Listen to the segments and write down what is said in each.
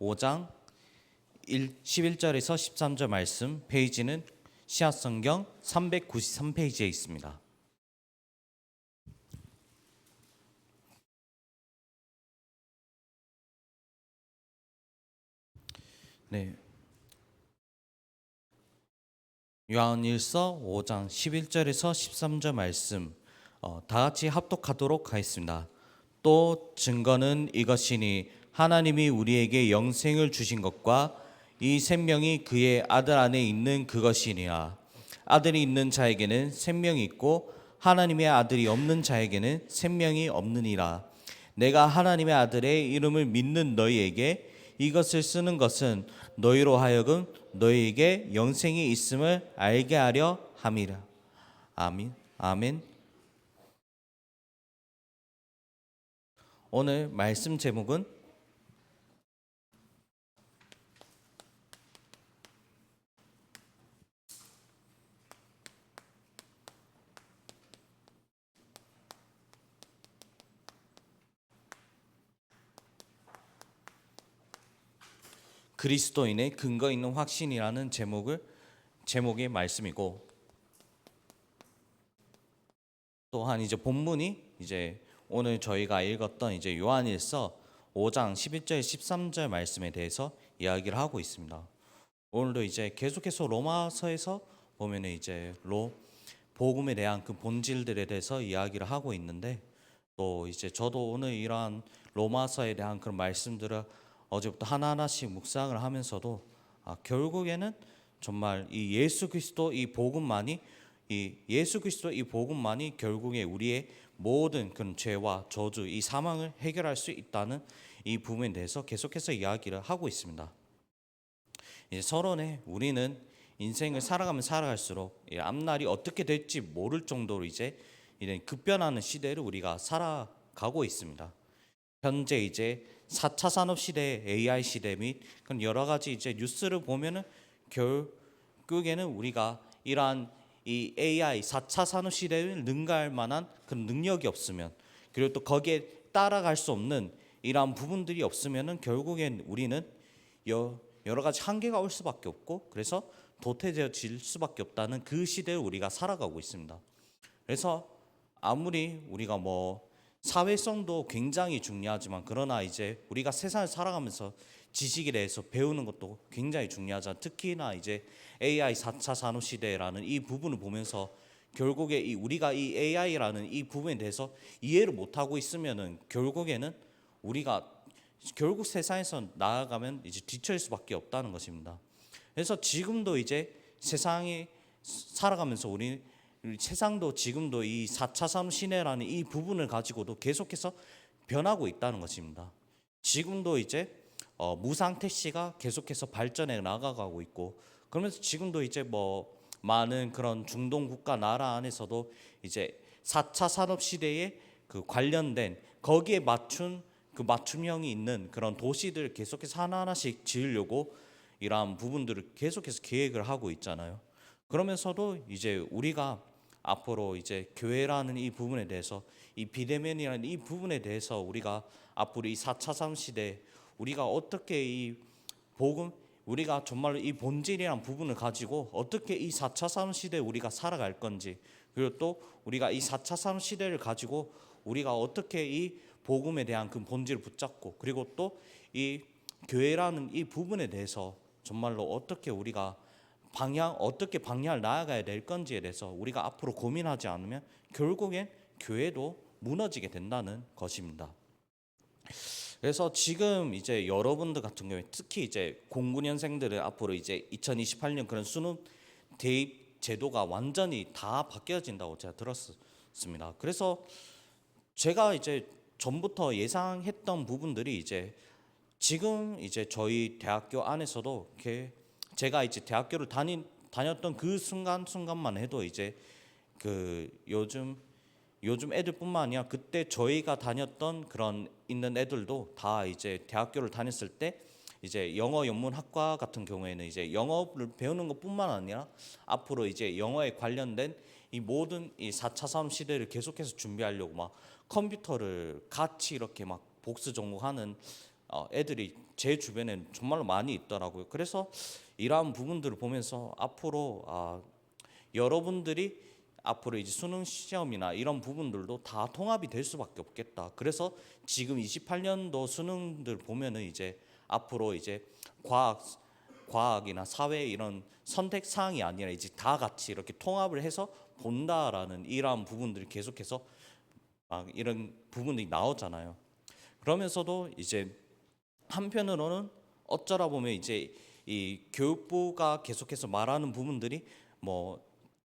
5장 11절에서 13절 말씀, 페이지는 시앗성경 393페이지에 있습니다. 네, 요한일서 5장 11절에서 13절 말씀 다 같이 합독하도록 하겠습니다. 또 증거는 이것이니 하나님이 우리에게 영생을 주신 것과 이 생명이 그의 아들 안에 있는 그것이니라. 아들이 있는 자에게는 생명이 있고 하나님의 아들이 없는 자에게는 생명이 없느니라. 내가 하나님의 아들의 이름을 믿는 너희에게 이것을 쓰는 것은 너희로 하여금 너희에게 영생이 있음을 알게 하려 함이라. 아멘. 아멘. 오늘 말씀 제목은 그리스도인의 근거 있는 확신이라는 제목의 말씀이고, 또한 이제 본문이 이제 오늘 저희가 읽었던 이제 요한일서 5장 11절 13절 말씀에 대해서 이야기를 하고 있습니다. 오늘도 이제 계속해서 로마서에서 보면은 이제 복음에 대한 그 본질들에 대해서 이야기를 하고 있는데, 또 이제 저도 오늘 이러한 로마서에 대한 그런 말씀들을 어제부터 하나하나씩 묵상을 하면서도 결국에는 정말 이 예수 그리스도 이 복음만이 결국에 우리의 모든 그런 죄와 저주, 이 사망을 해결할 수 있다는 이 부분에 대해서 계속해서 이야기를 하고 있습니다. 이제 서론에 우리는 인생을 살아가면 살아갈수록 앞날이 어떻게 될지 모를 정도로 이제 이런 급변하는 시대를 우리가 살아가고 있습니다. 현재 이제 4차 산업 시대, AI 시대 및 그런 여러 가지 이제 뉴스를 보면은 결국에는 우리가 이러한 이 AI 4차 산업 시대를 능가할 만한 그런 능력이 없으면, 그리고 또 거기에 따라갈 수 없는 이러한 부분들이 없으면은 결국엔 우리는 여러 가지 한계가 올 수밖에 없고, 그래서 도태되어질 수밖에 없다는 그 시대를 우리가 살아가고 있습니다. 그래서 아무리 우리가 사회성도 굉장히 중요하지만, 그러나 이제 우리가 세상을 살아가면서 지식에 대해서 배우는 것도 굉장히 중요하잖아요. 특히나 이제 AI 4차 산업 시대라는 이 부분을 보면서 결국에 우리가 이 AI라는 이 부분에 대해서 이해를 못 하고 있으면은 결국에는 우리가 결국 세상에서 나아가면 이제 뒤처질 수밖에 없다는 것입니다. 그래서 지금도 이제 세상에 살아가면서 우리 세상도 지금도 이 4차 산업 시대라는 이 부분을 가지고도 계속해서 변하고 있다는 것입니다. 지금도 이제 무상 택시가 계속해서 발전해 나가고 있고, 그러면서 지금도 이제 많은 그런 중동 국가 나라 안에서도 이제 4차 산업 시대에 그 관련된 거기에 맞춘 그 맞춤형이 있는 그런 도시들 계속해서 하나하나씩 지으려고 이러한 부분들을 계속해서 계획을 하고 있잖아요. 그러면서도 이제 우리가 앞으로 이제 교회라는 이 부분에 대해서, 이 비대면이라는 이 부분에 대해서 우리가 앞으로 이 4차 산업 시대 우리가 어떻게 이 복음, 우리가 정말로 이 본질이란 부분을 가지고 어떻게 이 4차 산업 시대에 우리가 살아갈 건지, 그리고 또 우리가 이 4차 산업 시대를 가지고 우리가 어떻게 이 복음에 대한 그 본질을 붙잡고, 그리고 또 이 교회라는 이 부분에 대해서 정말로 어떻게 우리가 어떻게 방향을 나아가야 될 건지에 대해서 우리가 앞으로 고민하지 않으면 결국엔 교회도 무너지게 된다는 것입니다. 그래서 지금 이제 여러분들 같은 경우에 특히 이제 09년생들은 앞으로 이제 2028년 그런 수능 대입 제도가 완전히 다 바뀌어진다고 제가 들었습니다. 그래서 제가 이제 전부터 예상했던 부분들이 이제 지금 이제 저희 대학교 안에서도 제가 이제 대학교를 다녔던 그 순간만 해도 이제 그 요즘 애들뿐만 아니라 그때 저희가 다녔던 그런 있는 애들도 다 이제 대학교를 다녔을 때 이제 영어 영문학과 같은 경우에는 이제 영어를 배우는 것뿐만 아니라 앞으로 이제 영어에 관련된 이 모든 이 4차 산업 시대를 계속해서 준비하려고 막 컴퓨터를 같이 이렇게 막 복수 전공하는 애들이 제 주변에 정말로 많이 있더라고요. 그래서 이러한 부분들을 보면서 앞으로 여러분들이 앞으로 이제 수능 시험이나 이런 부분들도 다 통합이 될 수밖에 없겠다. 그래서 지금 28년도 수능들 보면은 이제 앞으로 이제 과학이나 사회 이런 선택 사항이 아니라 이제 다 같이 이렇게 통합을 해서 본다라는 이러한 부분들이 계속해서 이런 부분들이 나오잖아요. 그러면서도 이제 한편으로는 어쩌다 보면 이제 이 교육부가 계속해서 말하는 부분들이 뭐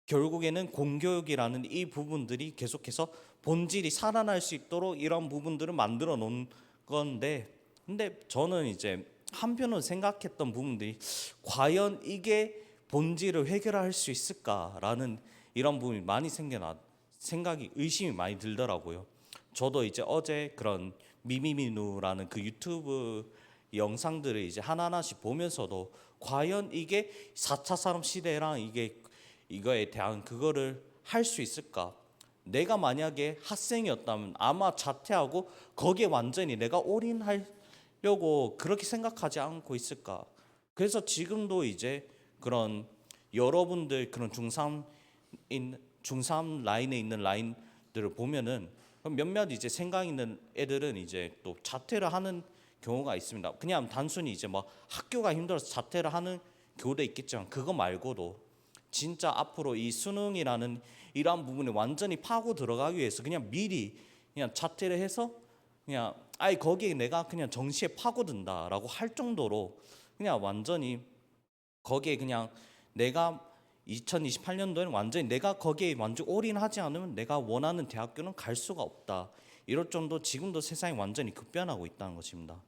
결국에는 공교육이라는 이 부분들이 계속해서 본질이 살아날 수 있도록 이런 부분들을 만들어 놓은 건데, 근데 저는 이제 한편으로 생각했던 부분들이 과연 이게 본질을 해결할 수 있을까라는 이런 부분이 많이 생각이 의심이 많이 들더라고요. 저도 이제 어제 그런 미미미누라는 그 유튜브 영상들을 이제 하나하나씩 보면서도 과연 이게 4차 산업 시대랑 이거에 대한 그거를 할 수 있을까? 내가 만약에 학생이었다면 아마 자퇴하고 거기에 완전히 내가 올인하려고 그렇게 생각하지 않고 있을까? 그래서 지금도 이제 그런 여러분들 그런 중3 라인에 있는 라인들을 보면은 몇몇 이제 생각 있는 애들은 이제 또 자퇴를 하는 경우가 있습니다. 그냥 단순히 이제 뭐 학교가 힘들어서 자퇴를 하는 경우도 있겠지만 그거 말고도 진짜 앞으로 이 수능이라는 이러한 부분에 완전히 파고 들어가기 위해서 그냥 미리 그냥 자퇴를 해서 그냥 아예 거기에 내가 그냥 정시에 파고든다라고 할 정도로 그냥 완전히 거기에 그냥 내가 2028년도에는 완전히 내가 거기에 완전 올인하지 않으면 내가 원하는 대학교는 갈 수가 없다. 이럴 정도 지금도 세상이 완전히 급변하고 있다는 것입니다.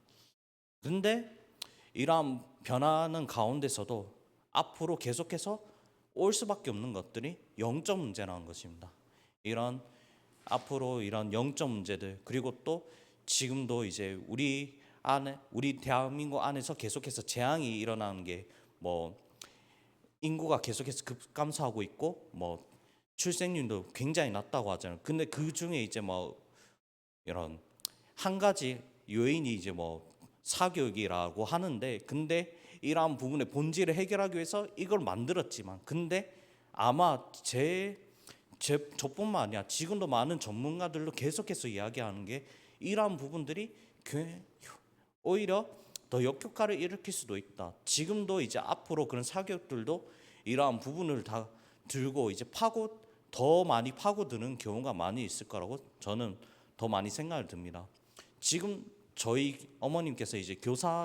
근데 이러한 변화는 가운데서도 앞으로 계속해서 올 수밖에 없는 것들이 영적 문제라는 것입니다. 이런 앞으로 이런 영적 문제들 그리고 또 지금도 이제 우리 대한민국 안에서 계속해서 재앙이 일어나는 게 뭐 인구가 계속해서 급감소하고 있고 뭐 출생률도 굉장히 낮다고 하잖아요. 근데 그 중에 이제 뭐 이런 한 가지 요인이 이제 뭐 사교육이라고 하는데, 근데 이러한 부분의 본질을 해결하기 위해서 이걸 만들었지만, 근데 아마 저뿐만 아니라 지금도 많은 전문가들도 계속해서 이야기하는 게 이러한 부분들이 오히려 더 역효과를 일으킬 수도 있다. 지금도 이제 앞으로 그런 사교육들도 이러한 부분을 다 들고 이제 더 많이 파고드는 경우가 많이 있을 거라고 저는 더 많이 생각을 듭니다. 지금 저희 어머님께서 이제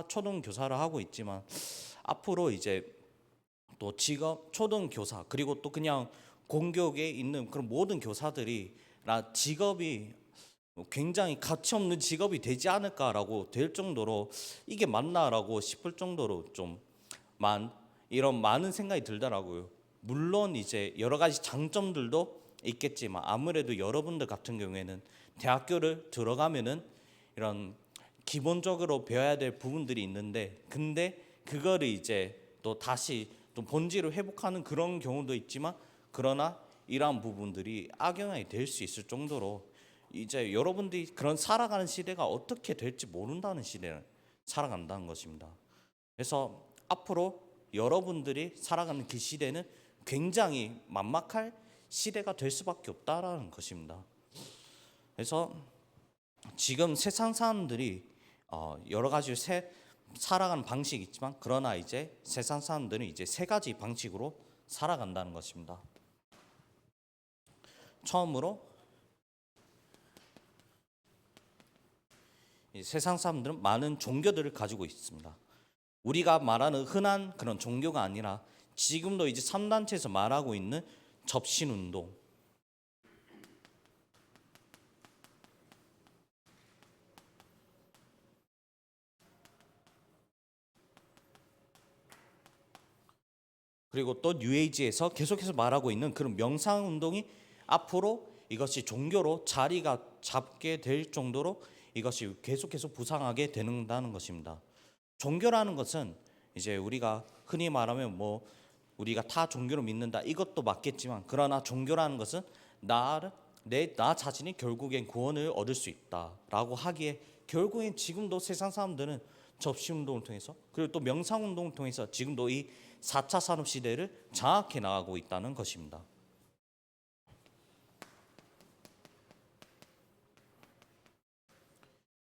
초등 교사를 하고 있지만 앞으로 이제 또 직업 초등 교사 그리고 또 그냥 공교육에 있는 그런 모든 교사들이 직업이 굉장히 가치 없는 직업이 되지 않을까라고 될 정도로 이게 맞나라고 싶을 정도로 이런 많은 생각이 들더라고요. 물론 이제 여러 가지 장점들도 있겠지만 아무래도 여러분들 같은 경우에는 대학교를 들어가면은 이런 기본적으로 배워야 될 부분들이 있는데, 근데 그거를 이제 또 다시 또 본질을 회복하는 그런 경우도 있지만, 그러나 이러한 부분들이 악영향이 될 수 있을 정도로 이제 여러분들이 그런 살아가는 시대가 어떻게 될지 모른다는 시대를 살아간다는 것입니다. 그래서 앞으로 여러분들이 살아가는 그 시대는 굉장히 만막할 시대가 될 수밖에 없다라는 것입니다. 그래서 지금 세상 사람들이 여러 가지 살아가는 방식이 있지만, 그러나 이제 세상 사람들은 이제 세 가지 방식으로 살아간다는 것입니다. 처음으로 세상 사람들은 많은 종교들을 가지고 있습니다. 우리가 말하는 흔한 그런 종교가 아니라 지금도 이제 3단체에서 말하고 있는 접신운동, 그리고 또 뉴에이지에서 계속해서 말하고 있는 그런 명상운동이 앞으로 이것이 종교로 자리가 잡게 될 정도로 이것이 계속해서 부상하게 되는다는 것입니다. 종교라는 것은 이제 우리가 흔히 말하면 뭐 우리가 타 종교를 믿는다 이것도 맞겠지만, 그러나 종교라는 것은 나 자신이 결국엔 구원을 얻을 수 있다라고 하기에 결국엔 지금도 세상 사람들은 접시운동을 통해서 그리고 또 명상운동을 통해서 지금도 이 4차 산업시대를 장악해 나가고 있다는 것입니다.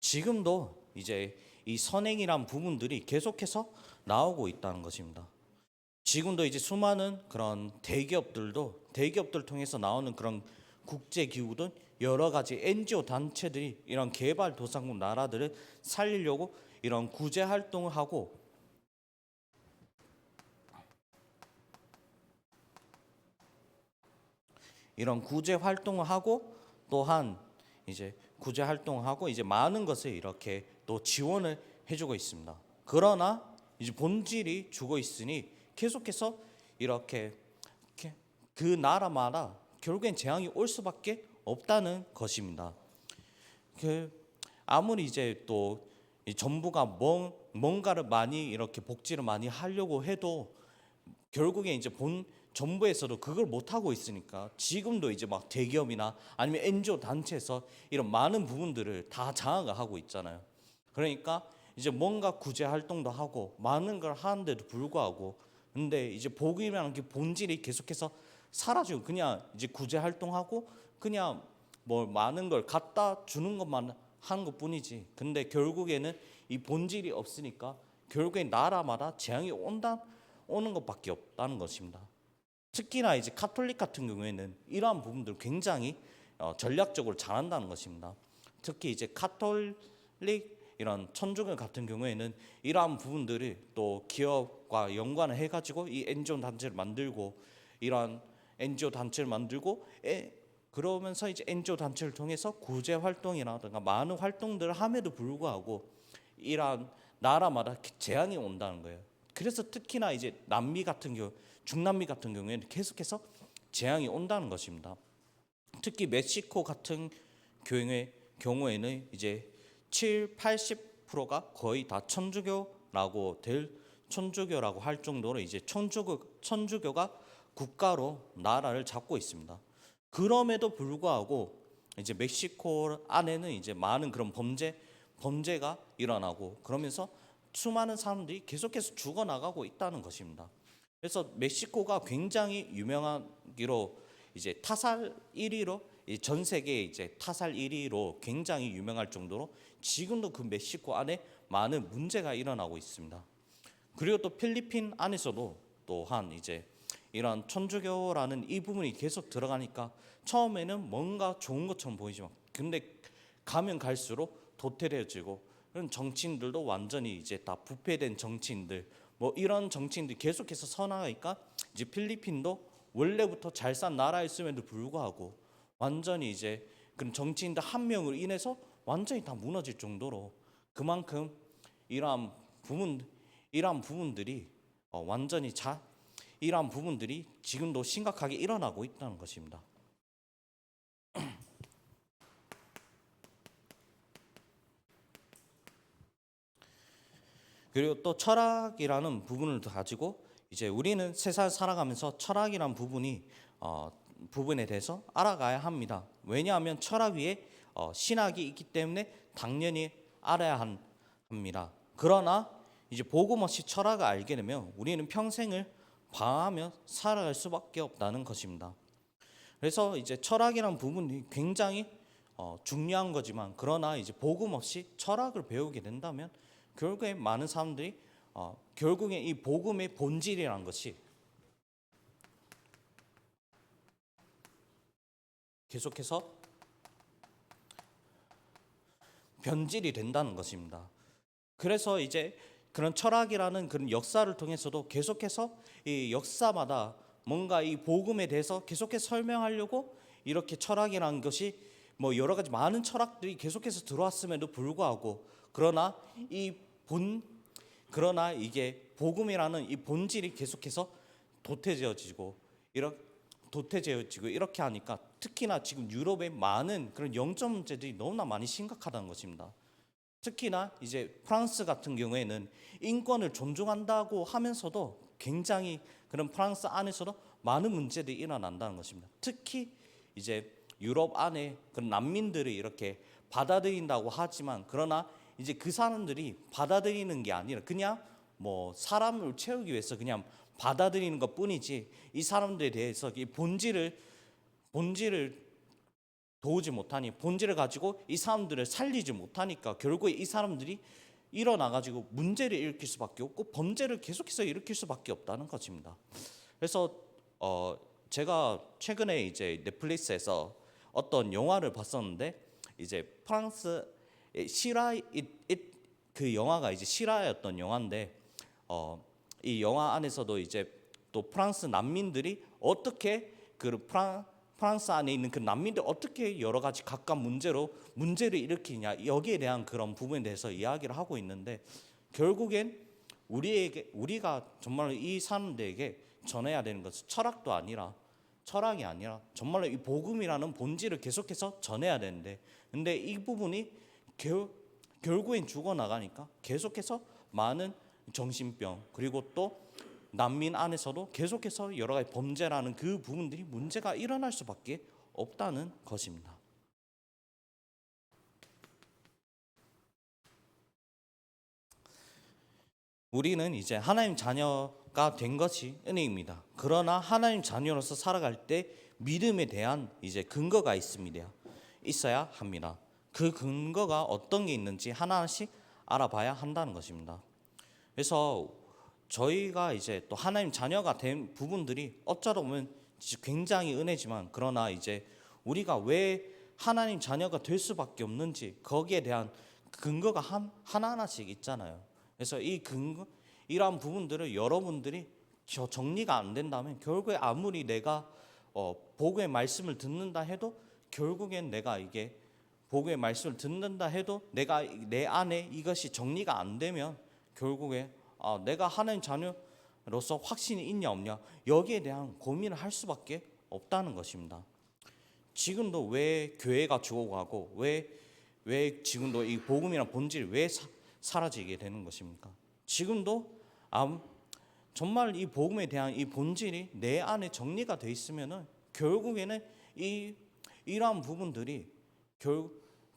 지금도 이제 이 선행이란 부분들이 계속해서 나오고 있다는 것입니다. 지금도 이제 수많은 그런 대기업들 통해서 나오는 그런 국제 기구든 여러 가지 NGO 단체들이 이런 개발도상국 나라들을 살리려고 이런 구제 활동을 하고 또한 이제 구제 활동을 하고 이제 많은 것을 이렇게 또 지원을 해주고 있습니다. 그러나 이제 본질이 죽어 있으니 계속해서 이렇게 그 나라마다 결국엔 재앙이 올 수밖에 없다는 것입니다. 아무리 이제 또 정부가 뭔가를 많이 이렇게 복지를 많이 하려고 해도 결국에 이제 정부에서도 그걸 못 하고 있으니까 지금도 이제 막 대기업이나 아니면 NGO 단체에서 이런 많은 부분들을 다 장악을 하고 있잖아요. 그러니까 이제 뭔가 구제 활동도 하고 많은 걸 하는데도 불구하고 근데 이제 복음이라는 게 본질이 계속해서 사라지고 그냥 이제 구제 활동하고 그냥 뭐 많은 걸 갖다 주는 것만 하는 것뿐이지. 근데 결국에는 이 본질이 없으니까 결국엔 나라마다 재앙이 오는 것밖에 없다는 것입니다. 특히나 이제 카톨릭 같은 경우에는 이러한 부분들 굉장히 전략적으로 잘한다는 것입니다. 특히 이제 카톨릭 이런 천주교 같은 경우에는 이러한 부분들을 또 기업과 연관을 해가지고 이 NGO 단체를 만들고 이러한 NGO 단체를 만들고 그러면서 이제 NGO 단체를 통해서 구제 활동이라든가 많은 활동들을 함에도 불구하고 이러한 나라마다 재앙이 온다는 거예요. 그래서 특히나 이제 중남미 같은 경우에는 계속해서 재앙이 온다는 것입니다. 특히 멕시코 같은 경우에는 이제 80%가 거의 다 천주교라고 할 정도로 이제 천주교가 국가로 나라를 잡고 있습니다. 그럼에도 불구하고 이제 멕시코 안에는 이제 많은 그런 범죄가 일어나고 그러면서 수많은 사람들이 계속해서 죽어나가고 있다는 것입니다. 그래서 멕시코가 굉장히 유명하기로 이제 타살 1위로 전 세계 이제 타살 1위로 굉장히 유명할 정도로 지금도 그 멕시코 안에 많은 문제가 일어나고 있습니다. 그리고 또 필리핀 안에서도 또한 이제 이런 천주교라는 이 부분이 계속 들어가니까 처음에는 뭔가 좋은 것처럼 보이지만 근데 가면 갈수록 도태되어지고 그런 정치인들도 완전히 이제 다 부패된 정치인들 뭐 이런 정치인들이 계속해서 서나가니까 이제 필리핀도 원래부터 잘 산 나라였음에도 불구하고 완전히 이제 그런 정치인들 한 명으로 인해서 완전히 다 무너질 정도로 그만큼 이러한 부분들이 이러한 부분들이 지금도 심각하게 일어나고 있다는 것입니다. 그리고 또 철학이라는 부분을 가지고 이제 우리는 세상을 살아가면서 철학이라는 부분에 대해서 알아가야 합니다. 왜냐하면 철학 위에 신학이 있기 때문에 당연히 알아야 합니다. 그러나 이제 복음 없이 철학을 알게 되면 우리는 평생을 방황하며 살아갈 수밖에 없다는 것입니다. 그래서 이제 철학이라는 부분이 굉장히 중요한 거지만 그러나 이제 복음 없이 철학을 배우게 된다면 결국에 많은 사람들이 결국에 이 복음의 본질이라는 것이 계속해서 변질이 된다는 것입니다. 그래서 이제 그런 철학이라는 그런 역사를 통해서도 계속해서 이 역사마다 뭔가 이 복음에 대해서 계속해서 설명하려고 이렇게 철학이라는 것이 뭐 여러 가지 많은 철학들이 계속해서 들어왔음에도 불구하고 그러나 이게 복음이라는 이 본질이 계속해서 도태되어지고 이렇게 하니까 특히나 지금 유럽의 많은 그런 영적 문제들이 너무나 많이 심각하다는 것입니다. 특히나 이제 프랑스 같은 경우에는 인권을 존중한다고 하면서도 굉장히 그런 프랑스 안에서도 많은 문제들이 일어난다는 것입니다. 특히 이제 유럽 안에 그런 난민들이 이렇게 받아들인다고 하지만 그러나 이제 그 사람들이 받아들이는 게 아니라 그냥 뭐 사람을 채우기 위해서 그냥 받아들이는 것뿐이지 이 사람들에 대해서 이 본질을 도우지 못하니 본질을 가지고 이 사람들을 살리지 못하니까 결국에 이 사람들이 일어나 가지고 문제를 일으킬 수밖에 없고 범죄를 계속해서 일으킬 수밖에 없다는 것입니다. 그래서 제가 최근에 이제 넷플릭스에서 어떤 영화를 봤었는데 이제 프랑스 그 영화가 이제 실화였던 영화인데 이 영화 안에서도 이제 또 프랑스 난민들이 어떻게 프랑스 안에 있는 그 난민들 어떻게 여러 가지 각각 문제를 일으키냐 여기에 대한 그런 부분에 대해서 이야기를 하고 있는데 결국엔 우리가 정말 이 사람들에게 전해야 되는 것은 철학이 아니라 정말로 이 복음이라는 본질을 계속해서 전해야 되는데 근데 이 부분이 결국엔 죽어나가니까 계속해서 많은 정신병 그리고 또 난민 안에서도 계속해서 여러 가지 범죄라는 그 부분들이 문제가 일어날 수밖에 없다는 것입니다. 우리는 이제 하나님 자녀가 된 것이 은혜입니다. 그러나 하나님 자녀로서 살아갈 때 믿음에 대한 이제 근거가 있어야 합니다. 그 근거가 어떤 게 있는지 하나씩 알아봐야 한다는 것입니다. 그래서 저희가 이제 또 하나님 자녀가 된 부분들이 어쩌다 보면 굉장히 은혜지만 그러나 이제 우리가 왜 하나님 자녀가 될 수밖에 없는지 거기에 대한 근거가 하나하나씩 있잖아요. 그래서 이러한 부분들을 여러분들이 정리가 안 된다면 결국에 아무리 내가 복음의 말씀을 듣는다 해도 결국엔 내가 이게 복음의 말씀을 듣는다 해도 내가 내 안에 이것이 정리가 안 되면 결국에 내가 하나님 자녀로서 확신이 있냐 없냐 여기에 대한 고민을 할 수밖에 없다는 것입니다. 지금도 왜 교회가 죽어가고 왜 지금도 이 복음이란 본질이 왜 사라지게 되는 것입니까? 지금도 정말 이 복음에 대한 이 본질이 내 안에 정리가 돼 있으면은 결국에는 이러한 부분들이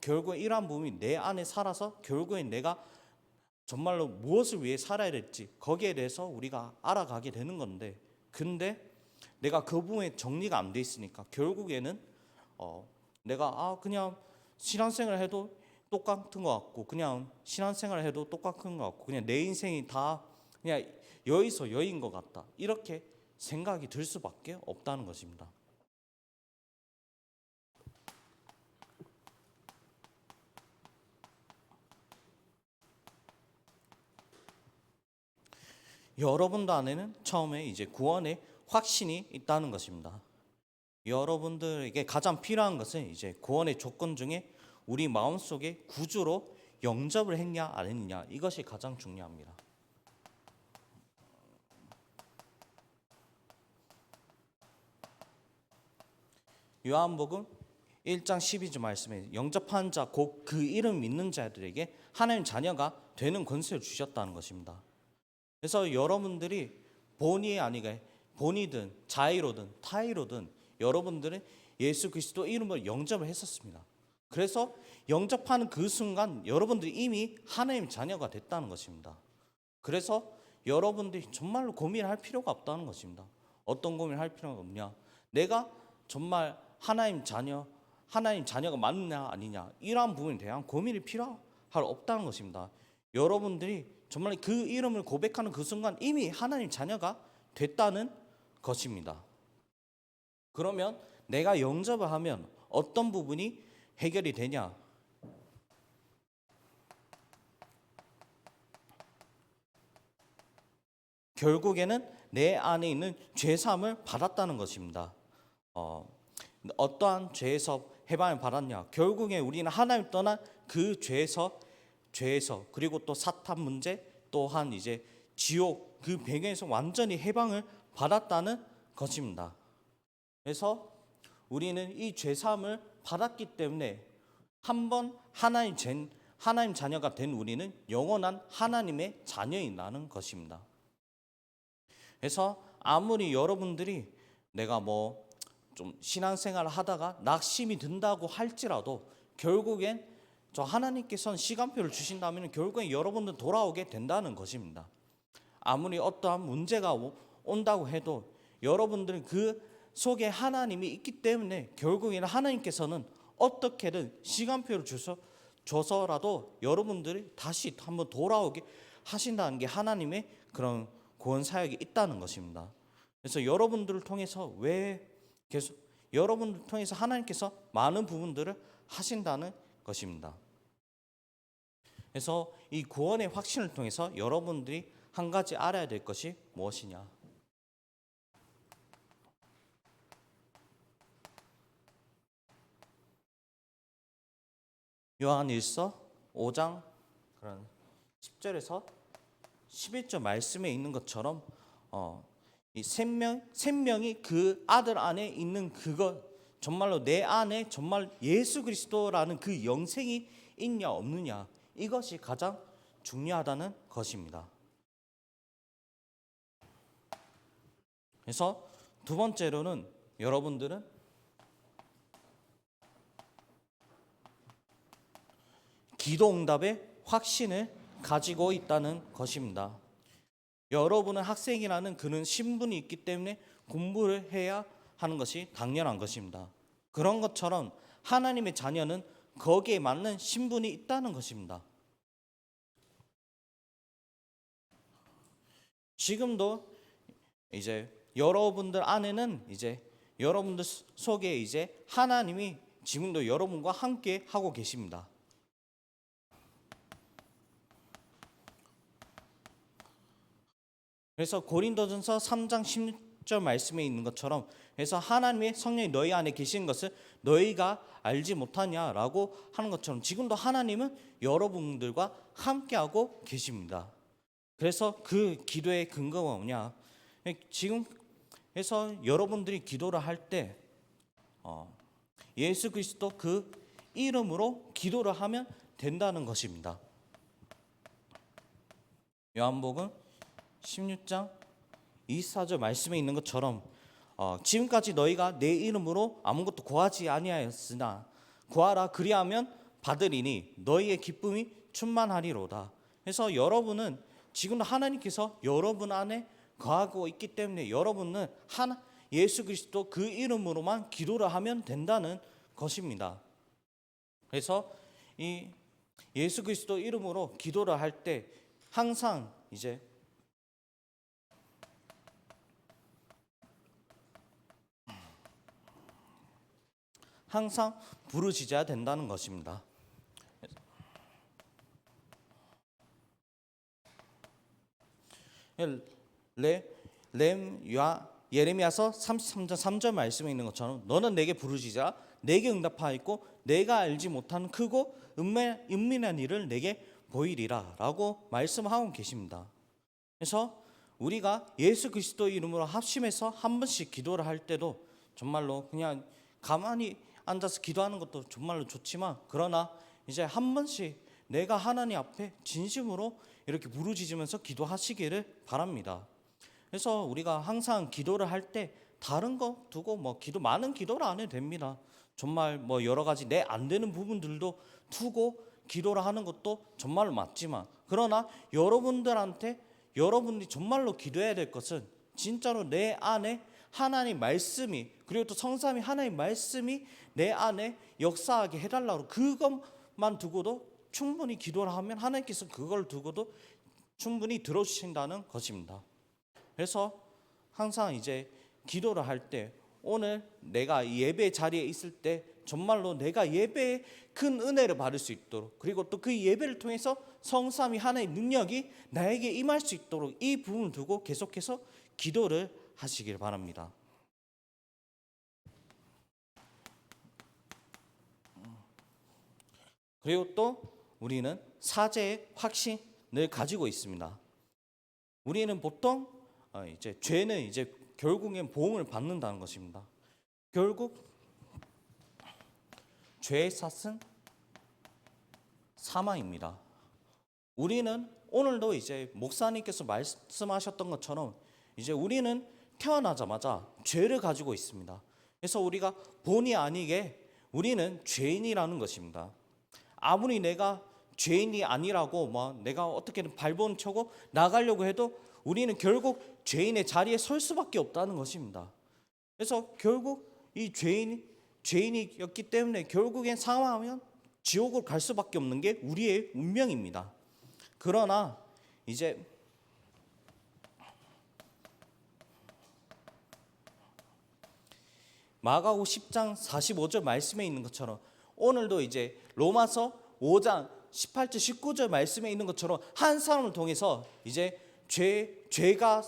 결국에 이러한 부분이 내 안에 살아서 결국에 내가 정말로 무엇을 위해 살아야 될지 거기에 대해서 우리가 알아가게 되는 건데 근데 내가 그 부분에 정리가 안 돼 있으니까 결국에는 내가 그냥 신앙생활을 해도 똑같은 것 같고 그냥 신앙생활을 해도 똑같은 것 같고 그냥 내 인생이 다 그냥 여기서 여인 것 같다 이렇게 생각이 들 수밖에 없다는 것입니다. 여러분들 안에는 처음에 이제 구원의 확신이 있다는 것입니다. 여러분들에게 가장 필요한 것은 이제 구원의 조건 중에 우리 마음속에 구주로 영접을 했냐 안 했냐 이것이 가장 중요합니다. 요한복음 1장 12절 말씀에 영접한 자 곧 그 이름 믿는 자들에게 하나님 자녀가 되는 권세를 주셨다는 것입니다. 그래서 여러분들이 본이든 자의로든 타의로든 여러분들은 예수 그리스도 이름으로 영접을 했었습니다. 그래서 영접하는 그 순간 여러분들이 이미 하나님 자녀가 됐다는 것입니다. 그래서 여러분들이 정말로 고민할 필요가 없다는 것입니다. 어떤 고민을 할 필요가 없냐? 내가 정말 하나님 자녀가 맞느냐 아니냐 이러한 부분에 대한 고민이 필요할 없다는 것입니다. 여러분들이 정말 그 이름을 고백하는 그 순간 이미 하나님 자녀가 됐다는 것입니다. 그러면 내가 영접을 하면 어떤 부분이 해결이 되냐? 결국에는 내 안에 있는 죄사함을 받았다는 것입니다. 어떠한 죄에서 해방을 받았냐? 결국에 우리는 하나님 떠난 그 죄에서 그리고 또 사탄 문제 또한 이제 지옥 그 배경에서 완전히 해방을 받았다는 것입니다. 그래서 우리는 이 죄사함을 받았기 때문에 한번 하나님 자녀가 된 우리는 영원한 하나님의 자녀이라는 것입니다. 그래서 아무리 여러분들이 내가 좀 신앙생활을 하다가 낙심이 든다고 할지라도 결국엔 저 하나님께서는 시간표를 주신다면 결국엔 여러분들 돌아오게 된다는 것입니다. 아무리 어떠한 문제가 온다고 해도 여러분들은 그 속에 하나님이 있기 때문에 결국에는 하나님께서는 어떻게든 시간표를 줘서라도 여러분들이 다시 한번 돌아오게 하신다는 게 하나님의 그런 구원 사역이 있다는 것입니다. 그래서 여러분들을 통해서 여러분들을 통해서 하나님께서 많은 부분들을 하신다는 것입니다. 그래서 이 구원의 확신을 통해서 여러분들이 한 가지 알아야 될 것이 무엇이냐? 요한일서 5장 그런 10절에서 11절 말씀에 있는 것처럼 이 생명이 그 아들 안에 있는 그것, 정말로 내 안에 정말 예수 그리스도라는 그 영생이 있냐 없느냐, 이것이 가장 중요하다는 것입니다. 그래서 두 번째로는 여러분들은 기도 응답의 확신을 가지고 있다는 것입니다. 여러분은 학생이라는 그런 신분이 있기 때문에 공부를 해야 하는 것이 당연한 것입니다. 그런 것처럼 하나님의 자녀는 거기에 맞는 신분이 있다는 것입니다. 지금도 이제 여러분들 안에는 이제 여러분들 속에 이제 하나님이 지금도 여러분과 함께 하고 계십니다. 그래서 고린도전서 3장 16절 말씀에 있는 것처럼, 그래서 하나님의 성령이 너희 안에 계시는 것을 너희가 알지 못하냐라고 하는 것처럼 지금도 하나님은 여러분들과 함께하고 계십니다. 그래서 그 기도의 근거가 뭐냐? 지금 그래서 여러분들이 기도를 할 때 예수 그리스도 그 이름으로 기도를 하면 된다는 것입니다. 요한복음 16장 24절 말씀에 있는 것처럼 지금까지 너희가 내 이름으로 아무것도 구하지 아니하였으나 구하라 그리하면 받으리니 너희의 기쁨이 충만하리로다. 그래서 여러분은 지금도 하나님께서 여러분 안에 거하고 있기 때문에 여러분은 예수 그리스도 그 이름으로만 기도를 하면 된다는 것입니다. 그래서 이 예수 그리스도 이름으로 기도를 할 때 항상 부르짖어야 된다는 것입니다. 예레미야서 33장 3절 말씀에 있는 것처럼 너는 내게 부르짖으라 내게 응답하였고 내가 알지 못하는 크고 은밀한 일을 내게 보이리라 라고 말씀하고 계십니다. 그래서 우리가 예수 그리스도 이름으로 합심해서 한 번씩 기도를 할 때도 정말로 그냥 가만히 앉아서 기도하는 것도 정말로 좋지만, 그러나 이제 한 번씩 내가 하나님 앞에 진심으로 이렇게 부르짖으면서 기도하시기를 바랍니다. 그래서 우리가 항상 기도를 할 때 다른 거 두고 많은 기도를 안 해도 됩니다. 정말 여러 가지 내 안 되는 부분들도 두고 기도를 하는 것도 정말로 맞지만, 그러나 여러분들이 정말로 기도해야 될 것은 진짜로 내 안에 하나님 말씀이, 그리고 또 성삼위 하나님 말씀이 내 안에 역사하게 해달라고, 그것만 두고도 충분히 기도를 하면 하나님께서 그걸 두고도 충분히 들어주신다는 것입니다. 그래서 항상 기도를 할 때, 오늘 내가 예배 자리에 있을 때 정말로 내가 예배에 큰 은혜를 받을 수 있도록, 그리고 또 그 예배를 통해서 성삼위 하나의 능력이 나에게 임할 수 있도록 이 부분을 두고 계속해서 기도를 하시길 바랍니다. 그리고 또 우리는 사죄의 확신을 가지고 있습니다. 우리는 보통 죄는 결국엔 보응을 받는다는 것입니다. 결국 죄의 삭은 사망입니다. 우리는 오늘도 목사님께서 말씀하셨던 것처럼 우리는 태어나자마자 죄를 가지고 있습니다. 그래서 우리가 본의 아니게 우리는 죄인이라는 것입니다. 아무리 내가 죄인이 아니라고 내가 어떻게든 발버둥 쳐고 나가려고 해도 우리는 결국 죄인의 자리에 설 수밖에 없다는 것입니다. 그래서 결국 이 죄인이었기 때문에 결국엔 상하면 지옥으로 갈 수밖에 없는 게 우리의 운명입니다. 그러나 이제 마가복음 10장 45절 말씀에 있는 것처럼 오늘도 이제 로마서 5장 18절 19절 말씀에 있는 것처럼 한 사람을 통해서 이제 죄가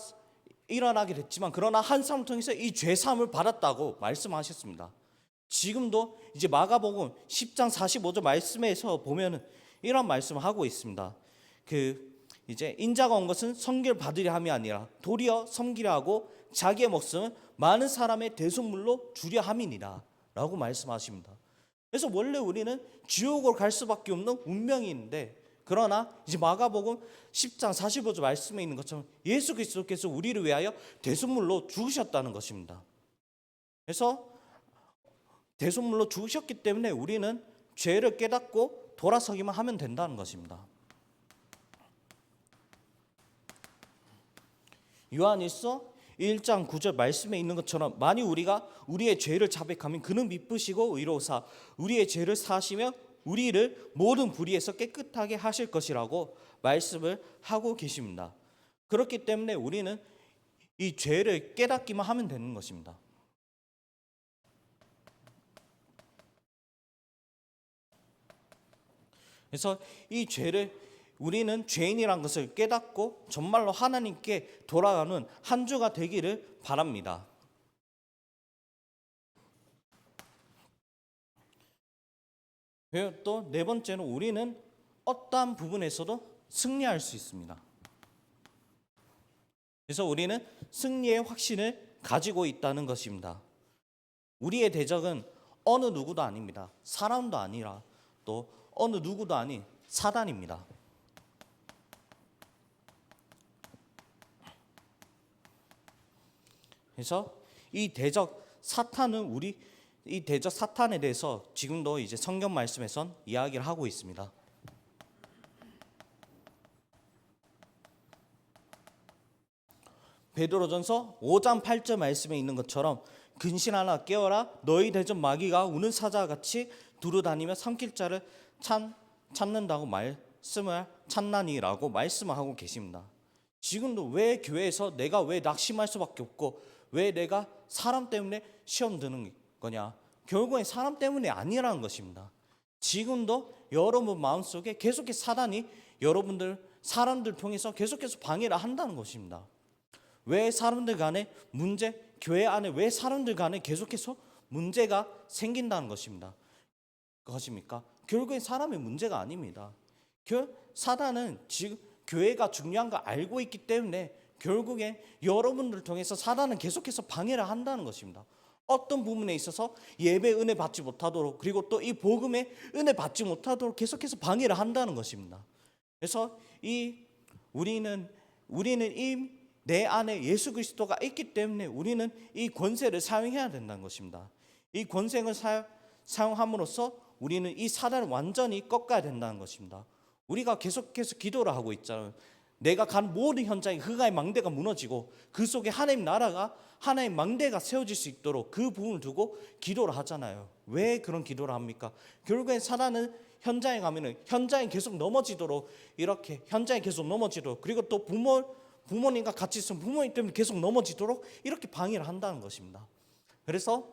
일어나게 됐지만 그러나 한 사람을 통해서 이 죄 사함을 받았다고 말씀하셨습니다. 지금도 이제 마가복음 10장 45절 말씀에서 보면은 이런 말씀을 하고 있습니다. 이제 인자가 온 것은 섬기를 받으려 함이 아니라 도리어 섬기려 하고 자기의 목숨을 많은 사람의 대속물로 주려 함이니라 라고 말씀하십니다. 그래서 원래 우리는 지옥으로 갈 수밖에 없는 운명이 있는데 그러나 이제 마가복음 10장 45절 말씀에 있는 것처럼 예수 그리스도께서 우리를 위하여 대속물로 죽으셨다는 것입니다. 그래서 대속물로 죽으셨기 때문에 우리는 죄를 깨닫고 돌아서기만 하면 된다는 것입니다. 요한일서 1장 9절 말씀에 있는 것처럼 만일 우리가 우리의 죄를 자백하면 그는 미쁘시고 의로우사 우리의 죄를 사하시며 우리를 모든 불의에서 깨끗하게 하실 것이라고 말씀을 하고 계십니다. 그렇기 때문에 우리는 이 죄를 깨닫기만 하면 되는 것입니다. 그래서 이 죄를 우리는 죄인이란 것을 깨닫고 정말로 하나님께 돌아가는 한 주가 되기를 바랍니다. 또 네 번째는 우리는 어떠한 부분에서도 승리할 수 있습니다. 그래서 우리는 승리의 확신을 가지고 있다는 것입니다. 우리의 대적은 어느 누구도 아닙니다. 사람도 아니라 또 어느 누구도 아닌 사단입니다. 그래서 이 대적 사탄에 대해서 지금도 이제 성경 말씀에선 이야기를 하고 있습니다. 베드로전서 5장 8절 말씀에 있는 것처럼 근신하라 깨어라 너희 대적 마귀가 우는 사자와 같이 두루다니며 삼킬 자를 찾는다고 말씀을 찾나니라고 말씀을 하고 계십니다. 지금도 왜 교회에서 내가 왜 낙심할 수밖에 없고 왜 내가 사람 때문에 시험 드는 거냐? 결국엔 사람 때문이 아니라는 것입니다. 지금도 여러분 마음속에 계속해서 사단이 사람들 통해서 계속해서 방해를 한다는 것입니다. 왜 사람들 간에 교회 안에 왜 사람들 간에 계속해서 문제가 생긴다는 것입니까? 결국엔 사람의 문제가 아닙니다. 사단은 지금 교회가 중요한 거 알고 있기 때문에 결국엔 여러분들을 통해서 사단은 계속해서 방해를 한다는 것입니다. 어떤 부분에 있어서 예배 은혜 받지 못하도록 그리고 또 이 복음에 은혜 받지 못하도록 계속해서 방해를 한다는 것입니다. 그래서 우리는 내 안에 예수 그리스도가 있기 때문에 우리는 이 권세를 사용해야 된다는 것입니다. 이 권세를 사용함으로써 우리는 이 사단을 완전히 꺾어야 된다는 것입니다. 우리가 계속해서 기도를 하고 있잖아요. 내가 간 모든 현장에 흑암의 망대가 무너지고 그 속에 하나님 나라가 하나의 망대가 세워질 수 있도록 그 부분을 두고 기도를 하잖아요. 왜 그런 기도를 합니까? 결국엔 사단은 현장에 가면은 현장에 계속 넘어지도록 그리고 또 부모님과 같이 있으면 부모님 때문에 계속 넘어지도록 이렇게 방해를 한다는 것입니다. 그래서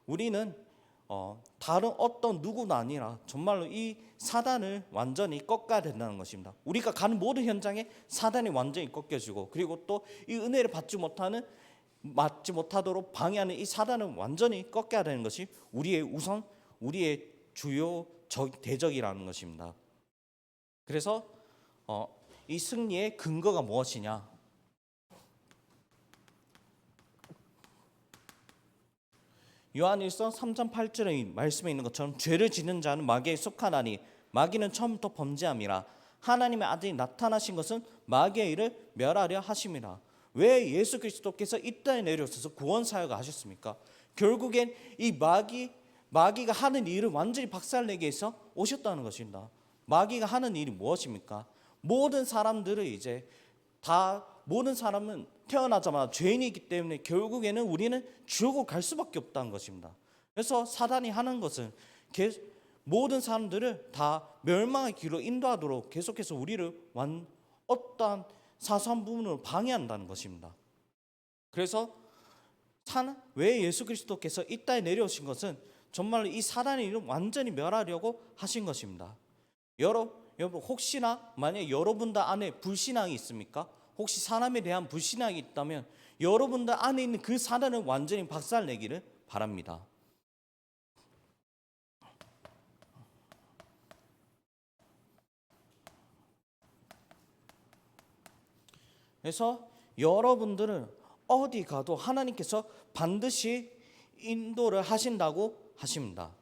우리는 다른 어떤 누구도 아니라 정말로 이 사단을 완전히 꺾어야 된다는 것입니다. 우리가 가는 모든 현장에 사단이 완전히 꺾여지고 그리고 또 이 은혜를 받지 못하도록 방해하는 이 사단을 완전히 꺾어야 되는 것이 우리의 주요 대적이라는 것입니다. 그래서 이 승리의 근거가 무엇이냐? 요한일서 3장 8절의 말씀에 있는 것처럼 죄를 짓는 자는 마귀에 속하나니 마귀는 처음부터 범죄함이라 하나님의 아들이 나타나신 것은 마귀의 일을 멸하려 하심이라. 왜 예수 그리스도께서 이 땅에 내려오셔서 구원 사역을 하셨습니까? 결국엔 이 마귀가 하는 일을 완전히 박살내기 위해서 오셨다는 것입니다. 마귀가 하는 일이 무엇입니까? 모든 사람들을 이제 다 모든 사람은 태어나자마자 죄인이기 때문에 결국에는 우리는 지옥으로 갈 수밖에 없다는 것입니다. 그래서 사단이 하는 것은 모든 사람들을 다 멸망의 길로 인도하도록 계속해서 우리를 어떠한 사소한 부분으로 방해한다는 것입니다. 그래서 왜 예수 그리스도께서 이 땅에 내려오신 것은 정말로 이 사단의 일을 완전히 멸하려고 하신 것입니다. 여러분 혹시나 만약 여러분들 안에 불신앙이 있습니까? 혹시 사람에 대한 불신앙이 있다면 여러분들 안에 있는 그 사단을 완전히 박살내기를 바랍니다. 그래서 여러분들은 어디 가도 하나님께서 반드시 인도를 하신다고 하십니다.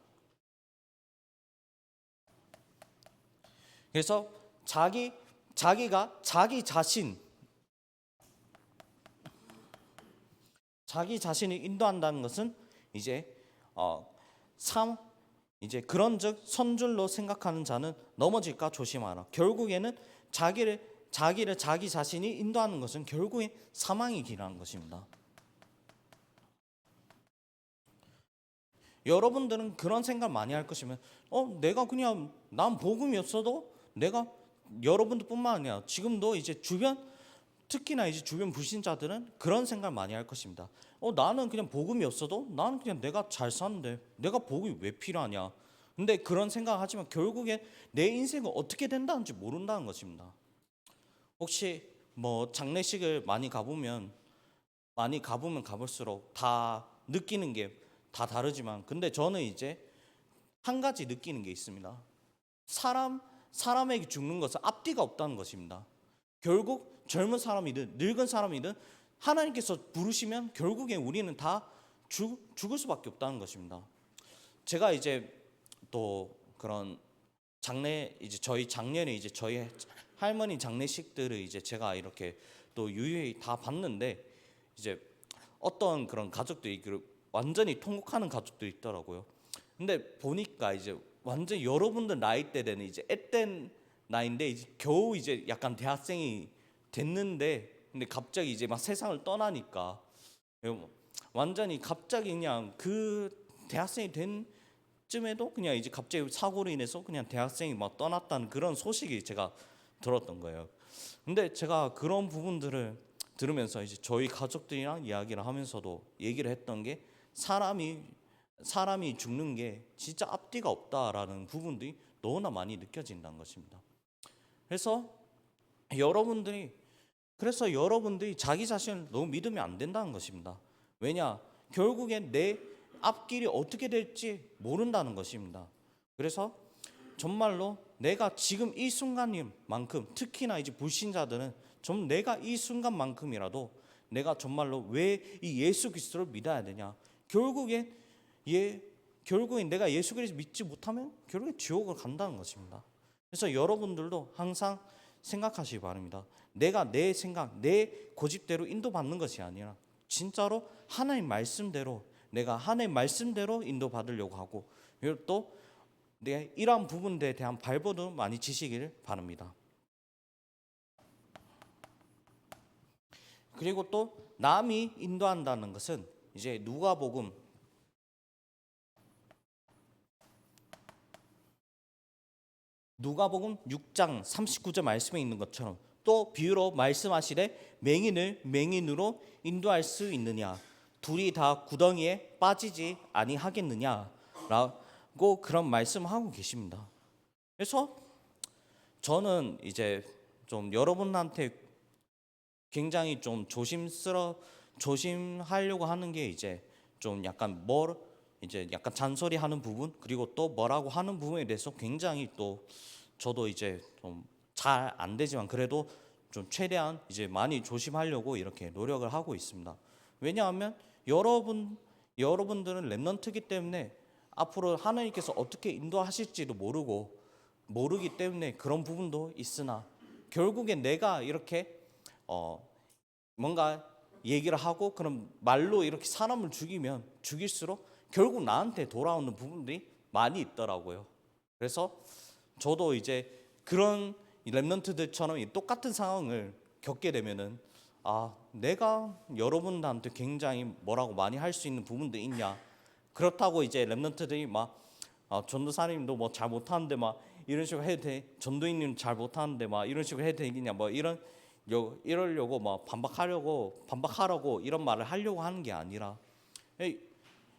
그래서 자기가 자기 자신을 인도한다는 것은 이제 이제 그런즉 선줄로 생각하는 자는 넘어질까 조심하라. 결국에는 자기 자신이 인도하는 것은 결국엔 사망의 길이라는 것입니다. 여러분들은 그런 생각 많이 할 것이면 내가 그냥 난 복음이 없어도 내가 여러분들뿐만 아니라 지금도 이제 특히나 이제 주변 불신자들은 그런 생각 많이 할 것입니다. 나는 그냥 복음이 없어도 나는 그냥 내가 잘 사는데 내가 복음이 왜 필요하냐. 근데 그런 생각하지만 결국엔 내 인생은 어떻게 된다는지 모른다는 것입니다. 혹시 뭐 장례식을 많이 가보면 가볼수록 다 느끼는 게 다 다르지만 근데 저는 이제 한 가지 느끼는 게 있습니다. 사람에게 죽는 것은 앞뒤가 없다는 것입니다. 결국 젊은 사람이든 늙은 사람이든 하나님께서 부르시면 결국엔 우리는 다 죽을 수밖에 없다는 것입니다. 제가 이제 또 그런 이제 저희 작년에 이제 저희 할머니 장례식들을 이제 제가 이렇게 또 유유히 다 봤는데 이제 어떤 그런 가족들이 완전히 통곡하는 가족들이 있더라고요. 근데 보니까 이제 완전 여러분들 나이대 되는 이제 앳된 나이인데 이제 겨우 이제 약간 대학생이 됐는데 근데 갑자기 이제 막 세상을 떠나니까 완전히 갑자기 그냥 그 대학생이 된 쯤에도 그냥 이제 갑자기 사고로 인해서 그냥 대학생이 막 떠났다는 그런 소식이 제가 들었던 거예요. 근데 제가 그런 부분들을 들으면서 이제 저희 가족들이랑 이야기를 하면서도 얘기를 했던 게 사람이 죽는 게 진짜 앞뒤가 없다라는 부분들이 너무나 많이 느껴진다는 것입니다. 그래서 여러분들이 자기 자신을 너무 믿으면 안 된다는 것입니다. 왜냐? 결국엔 내 앞길이 어떻게 될지 모른다는 것입니다. 그래서 정말로 내가 지금 이 순간만큼 특히나 이제 불신자들은 좀 내가 이 순간만큼이라도 내가 정말로 왜 이 예수 그리스도를 믿어야 되냐? 결국엔 내가 예수 그리스도 믿지 못하면 결국엔 지옥을 간다는 것입니다. 그래서 여러분들도 항상 생각하시기 바랍니다. 내가 내 생각, 내 고집대로 인도받는 것이 아니라 진짜로 하나님 말씀대로 내가 하나님 말씀대로 인도받으려고 하고 그리고 또 내가 이러한 부분에 대한 발버둥 많이 치시기를 바랍니다. 그리고 또 남이 인도한다는 것은 이제 누가복음 6장 39절 말씀에 있는 것처럼 또 비유로 말씀하시되 맹인을 맹인으로 인도할 수 있느냐 둘이 다 구덩이에 빠지지 아니하겠느냐라고 그런 말씀하고 계십니다. 그래서 저는 이제 좀 여러분한테 굉장히 좀 조심하려고 하는 게 이제 좀 약간 이제 약간 잔소리하는 부분 그리고 또 뭐라고 하는 부분에 대해서 굉장히 또 저도 이제 좀 잘 안 되지만 그래도 좀 최대한 이제 많이 조심하려고 이렇게 노력을 하고 있습니다. 왜냐하면 여러분들은 렘넌트이기 때문에 앞으로 하나님께서 어떻게 인도하실지도 모르기 때문에 그런 부분도 있으나 결국엔 내가 이렇게 뭔가 얘기를 하고 그런 말로 이렇게 사람을 죽일수록 결국 나한테 돌아오는 부분들이 많이 있더라고요. 그래서 저도 이제 그런 랩런트들처럼 이 똑같은 상황을 겪게 되면은 내가 여러분들한테 굉장히 뭐라고 많이 할 수 있는 부분도 있냐. 그렇다고 이제 랩런트들이 막 전도사님도 뭐 잘 못하는데 막 이런 식으로 해도 돼. 전도인님 잘 못하는데 막 이런 식으로 해도 되겠냐. 뭐 이러려고 막 반박하려고 이런 말을 하려고 하는 게 아니라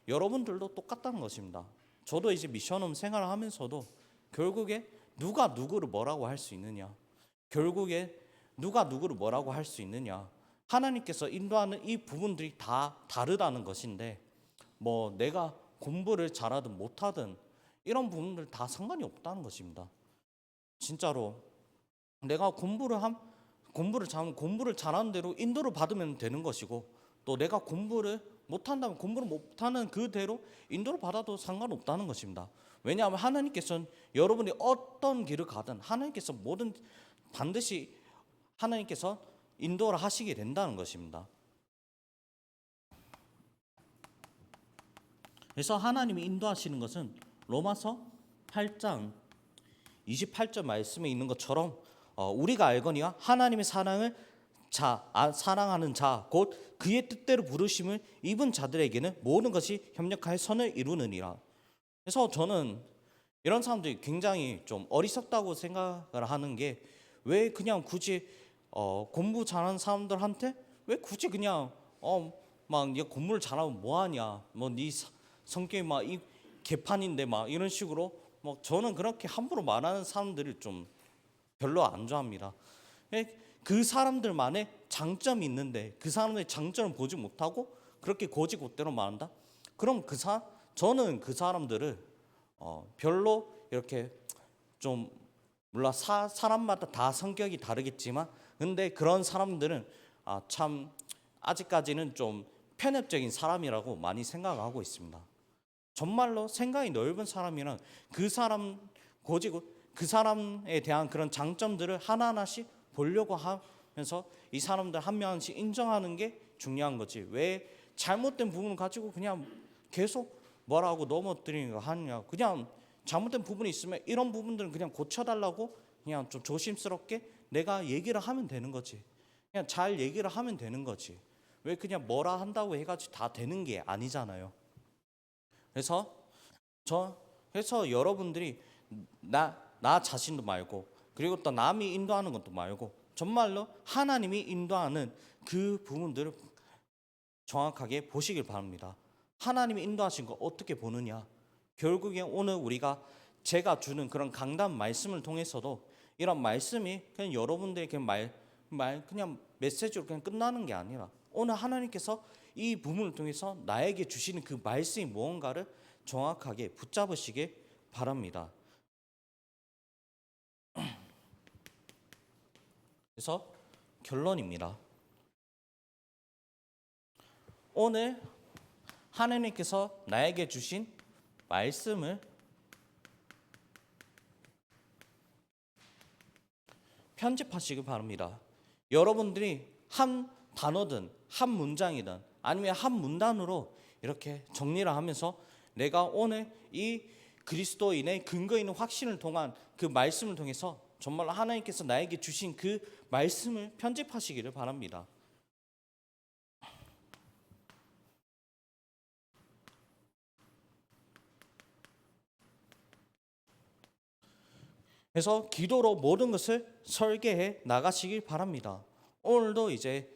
여러분들도 똑같다는 것입니다. 저도 이제 미션홈 생활을 하면서도 결국에 누가 누구를 뭐라고 할 수 있느냐. 결국에 누가 누구를 뭐라고 할 수 있느냐. 하나님께서 인도하는 이 부분들이 다 다르다는 것인데 뭐 내가 공부를 잘하든 못하든 이런 부분들 다 상관이 없다는 것입니다. 진짜로 내가 공부를 잘하는 대로 인도를 받으면 되는 것이고 또 내가 공부를 못한다면 공부를 못하는 그대로 인도를 받아도 상관없다는 것입니다. 왜냐하면 하나님께서는 여러분이 어떤 길을 가든 하나님께서 반드시 하나님께서 인도를 하시게 된다는 것입니다. 그래서 하나님이 인도하시는 것은 로마서 8장 28절 말씀에 있는 것처럼 우리가 알거니와 하나님의 사랑하는 자 곧 그의 뜻대로 부르심을 입은 자들에게는 모든 것이 협력하여 선을 이루느니라. 그래서 저는 이런 사람들이 굉장히 좀 어리석다고 생각을 하는 게 왜 그냥 굳이 공부 잘하는 사람들한테 왜 굳이 그냥 막 공부를 잘하면 뭐하냐 뭐 네 성격이 막 이 개판인데 막 이런 식으로 뭐 저는 그렇게 함부로 말하는 사람들을 좀 별로 안 좋아합니다. 그 사람들만의 장점이 있는데 그 사람의 장점을 보지 못하고 그렇게 고지고대로 말한다? 그럼 저는 그 사람들을 별로 이렇게 좀 물론 사람마다 다 성격이 다르겠지만 근데 그런 사람들은 참 아직까지는 좀 편협적인 사람이라고 많이 생각하고 있습니다. 정말로 생각이 넓은 사람이란 그 사람에 대한 그런 장점들을 하나하나씩 보려고 하면서 이 사람들 한 명씩 인정하는 게 중요한 거지. 왜 잘못된 부분을 가지고 그냥 계속 뭐라고 넘어뜨리는 거 하느냐. 그냥 잘못된 부분이 있으면 이런 부분들은 그냥 고쳐달라고 그냥 좀 조심스럽게 내가 얘기를 하면 되는 거지. 그냥 잘 얘기를 하면 되는 거지. 왜 그냥 뭐라 한다고 해가지고 다 되는 게 아니잖아요. 그래서 여러분들이 나 자신도 말고 그리고 또 남이 인도하는 것도 말고 정말로 하나님이 인도하는 그 부분들을 정확하게 보시길 바랍니다. 하나님이 인도하신 거 어떻게 보느냐. 결국에 오늘 제가 주는 그런 강단 말씀을 통해서도 이런 말씀이 그냥 여러분들의 그냥 메시지로 그냥 끝나는 게 아니라 오늘 하나님께서 이 부분을 통해서 나에게 주시는 그 말씀이 무언가를 정확하게 붙잡으시길 바랍니다. 그래서 결론입니다. 오늘 하나님께서 나에게 주신 말씀을 편집하시길 바랍니다. 여러분들이 한 단어든 한 문장이든 아니면 한 문단으로 이렇게 정리를 하면서 내가 오늘 이 그리스도인의 근거 있는 확신을 통한 그 말씀을 통해서 정말 하나님께서 나에게 주신 그 말씀을 편집하시기를 바랍니다. 그래서 기도로 모든 것을 설계해 나가시길 바랍니다. 오늘도 이제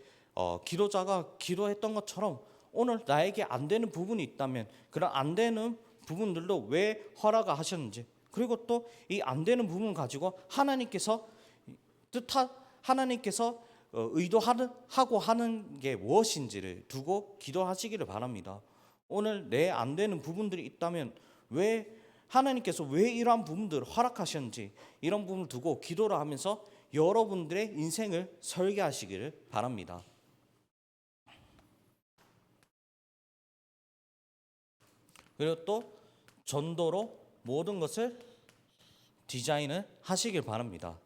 기도자가 기도했던 것처럼 오늘 나에게 안 되는 부분이 있다면 그런 안 되는 부분들도 왜 허락하셨는지 그리고 또 이 안 되는 부분 가지고 하나님께서 의도하고 하는 게 무엇인지를 두고 기도하시기를 바랍니다. 오늘 내 안 되는 부분들이 있다면 하나님께서 왜 이러한 부분들을 허락하셨는지 이런 부분을 두고 기도를 하면서 여러분들의 인생을 설계하시기를 바랍니다. 그리고 또 전도로 모든 것을 디자인을 하시길 바랍니다.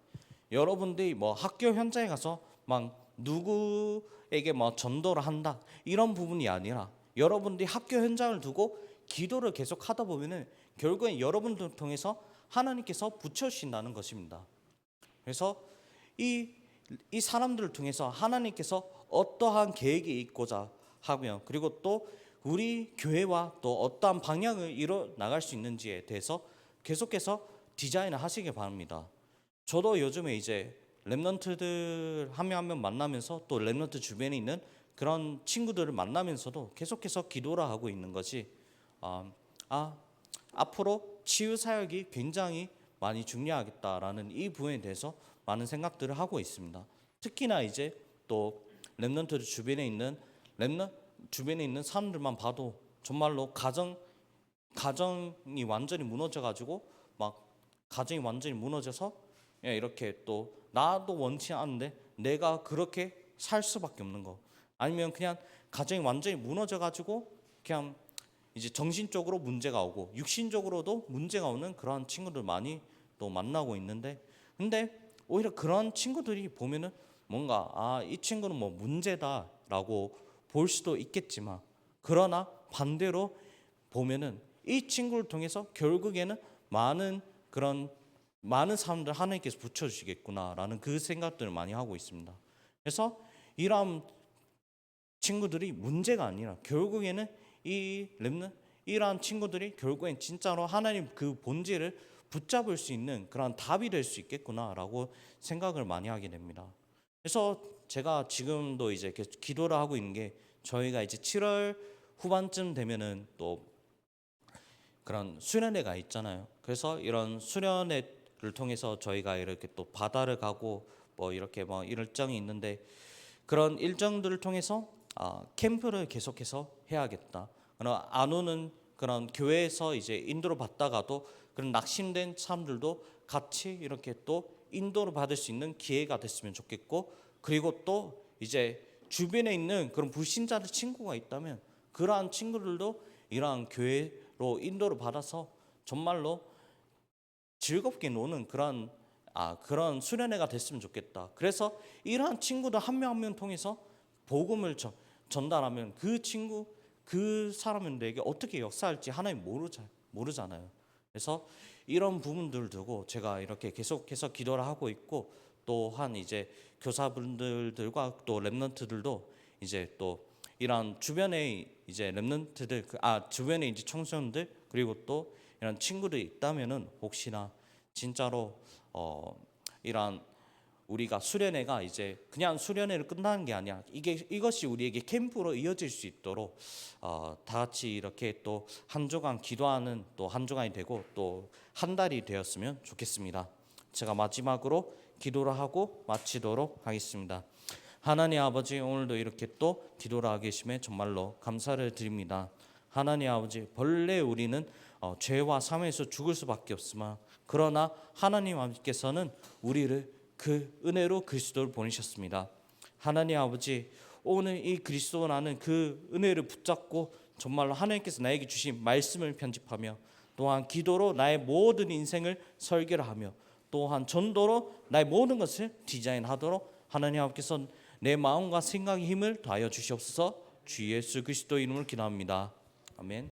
여러분들이 뭐 학교 현장에 가서 막 누구에게 뭐 전도를 한다 이런 부분이 아니라 여러분들이 학교 현장을 두고 기도를 계속 하다 보면은 결국엔 여러분들 통해서 하나님께서 붙여주신다는 것입니다. 그래서 이 사람들을 통해서 하나님께서 어떠한 계획이 있고자 하며, 그리고 또 우리 교회와 또 어떠한 방향을 이뤄 나갈 수 있는지에 대해서 계속해서 디자인을 하시길 바랍니다. 저도 요즘에 이제 랩런트들 한 명 한 명 만나면서 또 랩런트 주변에 있는 그런 친구들을 만나면서도 계속해서 기도를 하고 있는 것이 앞으로 치유 사역이 굉장히 많이 중요하겠다라는 이 부분에 대해서 많은 생각들을 하고 있습니다. 특히나 이제 또 랩런트 주변에 있는 사람들만 봐도 정말로 가정이 완전히 무너져가지고 막 가정이 완전히 무너져서 이렇게 또 나도 원치 않는데 내가 그렇게 살 수밖에 없는 거, 아니면 그냥 가정이 완전히 무너져가지고 그냥 이제 정신적으로 문제가 오고 육신적으로도 문제가 오는 그런 친구들 많이 또 만나고 있는데, 근데 오히려 그런 친구들이 보면은 뭔가 이 친구는 뭐 문제다라고 볼 수도 있겠지만, 그러나 반대로 보면은 이 친구를 통해서 결국에는 많은 사람들 하나님께서 붙여주시겠구나라는 그 생각들을 많이 하고 있습니다. 그래서 이런 친구들이 문제가 아니라 결국에는 이러한 친구들이 결국엔 진짜로 하나님 그 본질을 붙잡을 수 있는 그런 답이 될 수 있겠구나라고 생각을 많이 하게 됩니다. 그래서 제가 지금도 이제 기도를 하고 있는 게, 저희가 이제 7월 후반쯤 되면은 또 그런 수련회가 있잖아요. 그래서 이런 수련회를 통해서 저희가 이렇게 또 바다를 가고 뭐 이렇게 뭐 일정이 있는데, 그런 일정들을 통해서 캠프를 계속해서 해야겠다. 그럼 안 오는 그런 교회에서 이제 인도를 받다가도 그런 낙심된 사람들도 같이 이렇게 또 인도를 받을 수 있는 기회가 됐으면 좋겠고, 그리고 또 이제 주변에 있는 그런 불신자들 친구가 있다면 그러한 친구들도 이러한 교회로 인도를 받아서 정말로 즐겁게 노는 그런 수련회가 됐으면 좋겠다. 그래서 이러한 친구들 한 명 한 명 통해서 복음을 전달하면 그 사람들에게 어떻게 역사할지 하나님 모르잖아요. 그래서 이런 부분들 두고 제가 이렇게 계속해서 기도를 하고 있고, 또한 이제 교사분들과 또 랩런트들도 이제 또 이런 주변에 이제 랩런트들 주변에 이제 청소년들 그리고 또 이런 친구들이 있다면은 혹시나 진짜로 이런 우리가 수련회가 이제 그냥 수련회를 끝나는 게 아니라 이것이 우리에게 캠프로 이어질 수 있도록 다 같이 이렇게 또 한 주간 기도하는 또 한 주간이 되고 또 한 달이 되었으면 좋겠습니다. 제가 마지막으로 기도를 하고 마치도록 하겠습니다. 하나님 아버지, 오늘도 이렇게 또 기도를 하게 계심에 정말로 감사를 드립니다. 하나님 아버지, 본래 우리는 죄와 사망에서 죽을 수밖에 없으나, 그러나 하나님 아버지께서는 우리를 그 은혜로 그리스도를 보내셨습니다. 하나님 아버지, 오늘 이 그리스도라는 그 은혜를 붙잡고 정말로 하나님께서 나에게 주신 말씀을 편집하며, 또한 기도로 나의 모든 인생을 설계를 하며, 또한 전도로 나의 모든 것을 디자인하도록 하나님 아버지께서 내 마음과 생각의 힘을 더하여 주시옵소서. 주 예수 그리스도 이름으로 기도합니다. 아멘.